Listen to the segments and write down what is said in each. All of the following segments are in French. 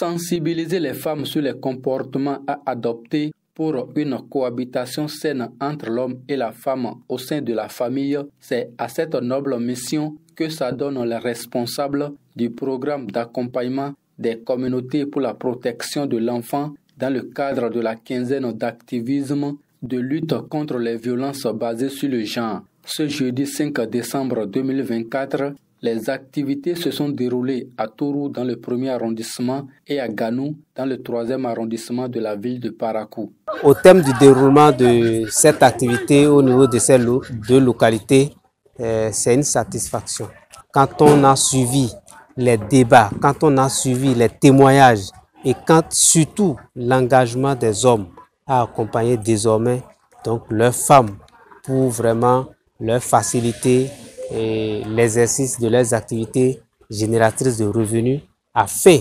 Sensibiliser les femmes sur les comportements à adopter pour une cohabitation saine entre l'homme et la femme au sein de la famille, c'est à cette noble mission que s'adonnent les responsables du programme d'accompagnement des communautés pour la protection de l'enfant dans le cadre de la quinzaine d'activisme de lutte contre les violences basées sur le genre. Ce jeudi 5 décembre 2024, les activités se sont déroulées à Tourou dans le 1er arrondissement et à Ganou dans le 3e arrondissement de la ville de Parakou. Au thème du déroulement de cette activité au niveau de ces deux localités, c'est une satisfaction. Quand on a suivi les débats, quand on a suivi les témoignages et quand surtout l'engagement des hommes a accompagné désormais donc leurs femmes pour vraiment leur faciliter l'exercice de leurs activités génératrices de revenus afin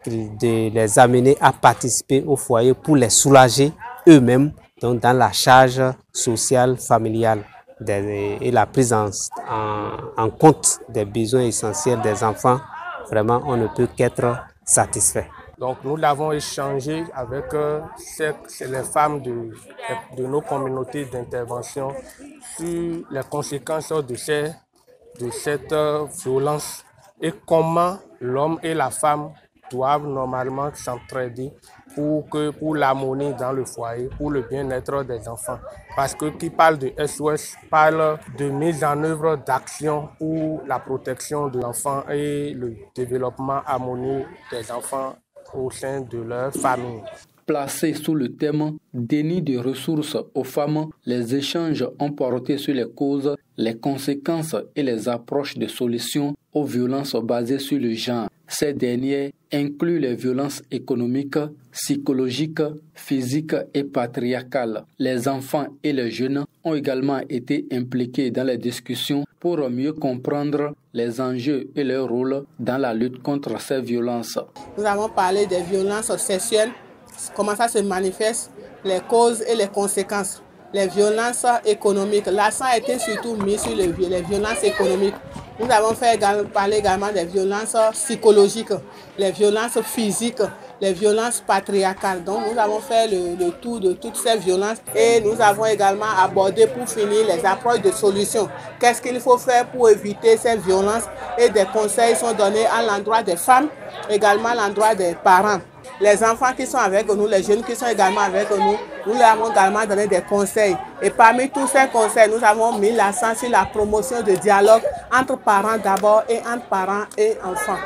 de les amener à participer au foyer pour les soulager eux-mêmes donc dans la charge sociale familiale et la prise en compte des besoins essentiels des enfants. Vraiment, on ne peut qu'être satisfait. Donc nous l'avons échangé avec les femmes de nos communautés d'intervention sur les conséquences de cette violence et comment l'homme et la femme doivent normalement s'entraider pour l'harmonie dans le foyer, pour le bien-être des enfants. Parce que qui parle de SOS parle de mise en œuvre d'actions pour la protection de l'enfant et le développement harmonieux des enfants au sein de leur famille. Placés sous le thème « Déni de ressources aux femmes », les échanges ont porté sur les causes, les conséquences et les approches de solutions aux violences basées sur le genre. Ces dernières incluent les violences économiques, psychologiques, physiques et patriarcales. Les enfants et les jeunes ont également été impliqués dans les discussions pour mieux comprendre les enjeux et leur rôle dans la lutte contre ces violences. Nous avons parlé des violences sexuelles, comment ça se manifeste, les causes et les conséquences. Les violences économiques, l'accent a été surtout mis sur les violences économiques. Nous avons parlé également des violences psychologiques, les violences physiques, les violences patriarcales. Donc nous avons fait le tour de toutes ces violences et nous avons également abordé pour finir les approches de solutions. Qu'est-ce qu'il faut faire pour éviter ces violences et des conseils sont donnés à l'endroit des femmes, également à l'endroit des parents. Les enfants qui sont avec nous, les jeunes qui sont également avec nous, nous leur avons également donné des conseils. Et parmi tous ces conseils, nous avons mis l'accent sur la promotion de dialogue entre parents d'abord et entre parents et enfants.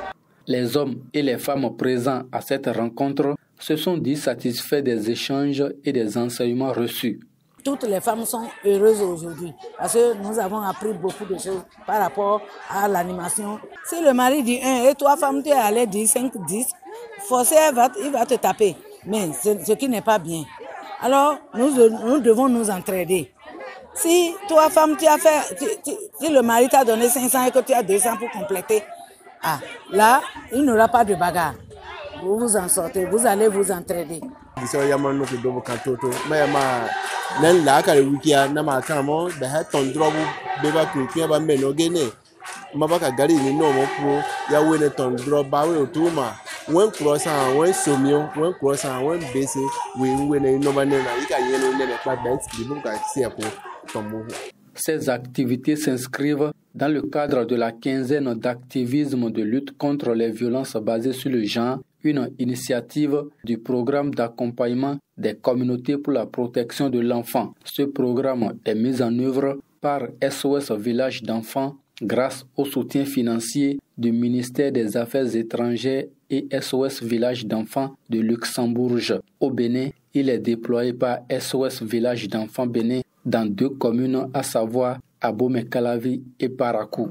Les hommes et les femmes présents à cette rencontre se sont dit satisfaits des échanges et des enseignements reçus. Toutes les femmes sont heureuses aujourd'hui parce que nous avons appris beaucoup de choses par rapport à l'animation. Si le mari dit 1 et toi, femme, tu es allé dire 5, 10, forcé, il va te taper. Mais ce qui n'est pas bien. Alors, nous devons nous entraider. Si toi, femme, tu as fait, si le mari t'a donné 500 et que tu as 200 pour compléter, là, il n'y aura pas de bagarre. Vous vous en sortez, vous allez vous entraider. Ces activités s'inscrivent dans le cadre de la quinzaine d'activisme de lutte contre les violences basées sur le genre, une initiative du programme d'accompagnement des communautés pour la protection de l'enfant. Ce programme est mis en œuvre par SOS Village d'enfants grâce au soutien financier du ministère des Affaires étrangères et SOS Village d'enfants de Luxembourg. Au Bénin, il est déployé par SOS Village d'enfants Bénin dans 2 communes, à savoir Abomey-Calavi et Parakou.